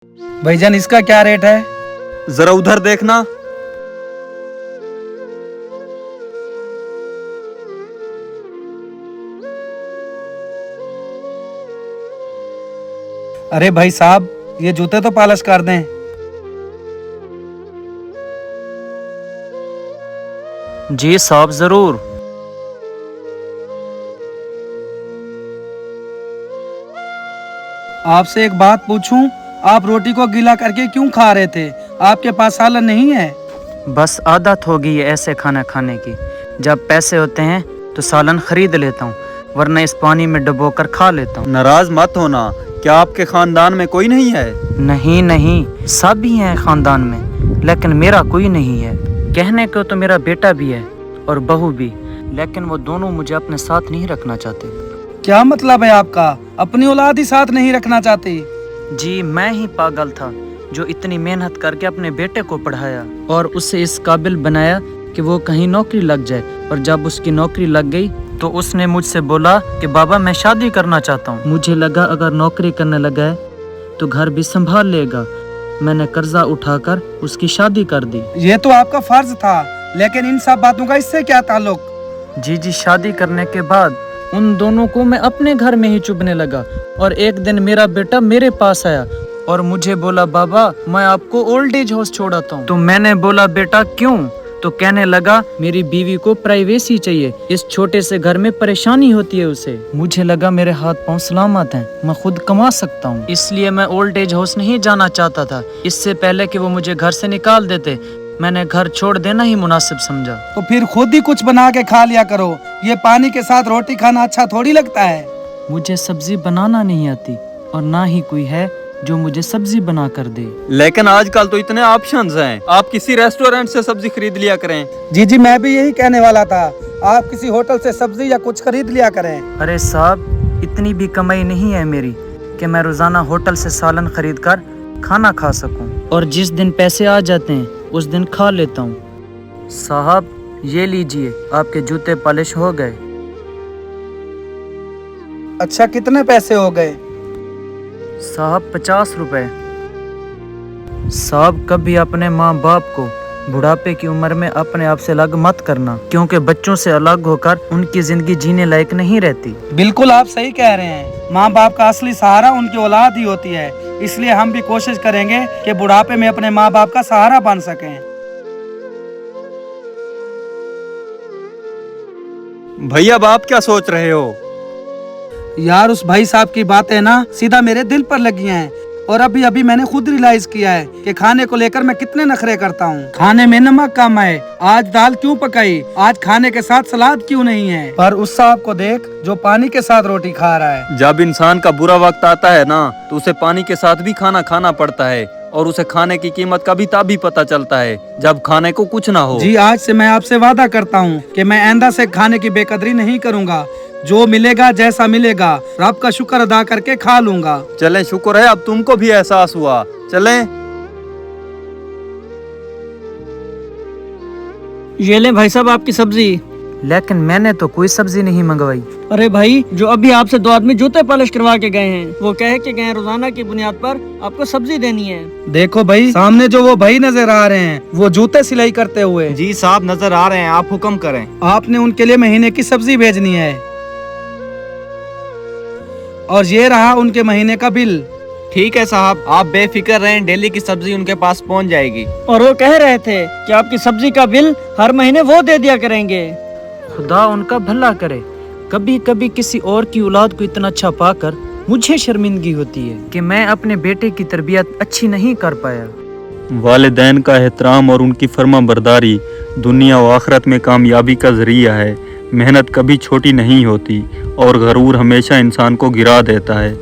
भाईजान इसका क्या रेट है? जरा उधर देखना। अरे भाई साहब, ये जूते तो पॉलिश कर दें। जी साहब जरूर। आपसे एक बात पूछूं, आप रोटी को गीला करके क्यों खा रहे थे? आपके पास सालन नहीं है? बस आदत हो गई है ऐसे खाना खाने की। जब पैसे होते हैं तो सालन खरीद लेता हूँ, वरना इस पानी में डुबो कर खा लेता हूँ। नाराज मत होना, क्या आपके खानदान में कोई नहीं है? नहीं नहीं, सब ही हैं खानदान में, लेकिन मेरा कोई नहीं है। कहने को तो मेरा बेटा भी है और बहू भी, लेकिन वो दोनों मुझे अपने साथ नहीं रखना चाहते। क्या मतलब है आपका? अपनी औलाद ही साथ नहीं रखना चाहती? जी मैं ही पागल था जो इतनी मेहनत करके अपने बेटे को पढ़ाया और उसे इस काबिल बनाया कि वो कहीं नौकरी लग जाए। और जब उसकी नौकरी लग गई तो उसने मुझसे बोला कि बाबा मैं शादी करना चाहता हूँ। मुझे लगा अगर नौकरी करने लगा है तो घर भी संभाल लेगा। मैंने कर्जा उठाकर उसकी शादी कर दी। ये तो आपका फर्ज था, लेकिन इन सब बातों का इससे क्या ताल्लुक? जी शादी करने के बाद उन दोनों को मैं अपने घर में ही चुभने लगा। और एक दिन मेरा बेटा मेरे पास आया और मुझे बोला बाबा मैं आपको ओल्ड एज हाउस छोड़ाता हूँ। तो मैंने बोला बेटा क्यों? तो कहने लगा मेरी बीवी को प्राइवेसी चाहिए, इस छोटे से घर में परेशानी होती है उसे। मुझे लगा मेरे हाथ पांव सलामत हैं, मैं खुद कमा सकता हूँ, इसलिए मैं ओल्ड एज हाउस नहीं जाना चाहता था। इससे पहले कि वो मुझे घर से निकाल देते, मैंने घर छोड़ देना ही मुनासिब समझा। तो फिर खुद ही कुछ बना के खा लिया करो। ये पानी के साथ रोटी खाना अच्छा थोड़ी लगता है। मुझे सब्जी बनाना नहीं आती और ना ही कोई है जो मुझे सब्जी बना कर दे। लेकिन आजकल तो इतने ऑप्शंस हैं, आप किसी रेस्टोरेंट से सब्जी खरीद लिया करें। जी मैं भी यही कहने वाला था, आप किसी होटल से सब्जी या कुछ खरीद लिया करें। अरे साहब, इतनी भी कमाई नहीं है मेरी कि मैं रोजाना होटल से सालन खरीद कर खाना खा सकूं। और जिस दिन पैसे आ जाते हैं उस दिन खा लेता हूँ। साहब ये लीजिए, आपके जूते पॉलिश हो गए। अच्छा, कितने पैसे हो गए? साहब 50 रुपए। साहब कभी अपने माँ बाप को बुढ़ापे की उम्र में अपने आप से अलग मत करना, क्योंकि बच्चों से अलग होकर उनकी जिंदगी जीने लायक नहीं रहती। बिल्कुल आप सही कह रहे हैं। माँ बाप का असली सहारा उनकी औलाद ही होती है, इसलिए हम भी कोशिश करेंगे कि बुढ़ापे में अपने माँ बाप का सहारा बन सकें। भैया अब आप क्या सोच रहे हो? यार उस भाई साहब की बातें ना सीधा मेरे दिल पर लगी हैं। और अभी अभी मैंने खुद रियलाइज किया है कि खाने को लेकर मैं कितने नखरे करता हूँ। खाने में नमक कम है, आज दाल क्यों पकाई, आज खाने के साथ सलाद क्यों नहीं है। पर उस साहब को देख जो पानी के साथ रोटी खा रहा है। जब इंसान का बुरा वक्त आता है ना, तो उसे पानी के साथ भी खाना खाना पड़ता है, और उसे खाने की कीमत का भी तभी पता चलता है जब खाने को कुछ ना हो। जी आज से मैं आपसे वादा करता हूँ कि मैं आइंदा से खाने की बेकदरी नहीं करूँगा। जो मिलेगा जैसा मिलेगा रब का शुक्र अदा करके खा लूंगा। चलें, शुक्र है अब तुमको भी एहसास हुआ। चलें। ये ले भाई साहब आपकी सब्जी। लेकिन मैंने तो कोई सब्जी नहीं मंगवाई। अरे भाई, जो अभी आपसे 2 आदमी जूते पॉलिश करवा के गए हैं, वो कह के गए हैं रोजाना की बुनियाद पर आपको सब्जी देनी है। देखो भाई, सामने जो वो भाई नजर आ रहे हैं वो जूते सिलाई करते हुए। जी साहब नजर आ रहे हैं, आप हुक्म करें। आपने उनके लिए महीने की सब्जी भेजनी है और ये रहा उनके महीने का बिल। ठीक है साहब, आप बेफिक्र रहें, डेली की सब्जी उनके पास पहुंच जाएगी। और वो कह रहे थे कि आपकी सब्जी का बिल हर महीने वो दे दिया करेंगे। खुदा उनका भला करे। कभी कभी किसी और की औलाद को इतना अच्छा पाकर मुझे शर्मिंदगी होती है कि मैं अपने बेटे की तरबियत अच्छी नहीं कर पाया। वालिदैन का एहतराम और उनकी फर्मा बरदारी दुनिया व आखिरत में कामयाबी का जरिया है। मेहनत कभी छोटी नहीं होती और गरूर हमेशा इंसान को गिरा देता है।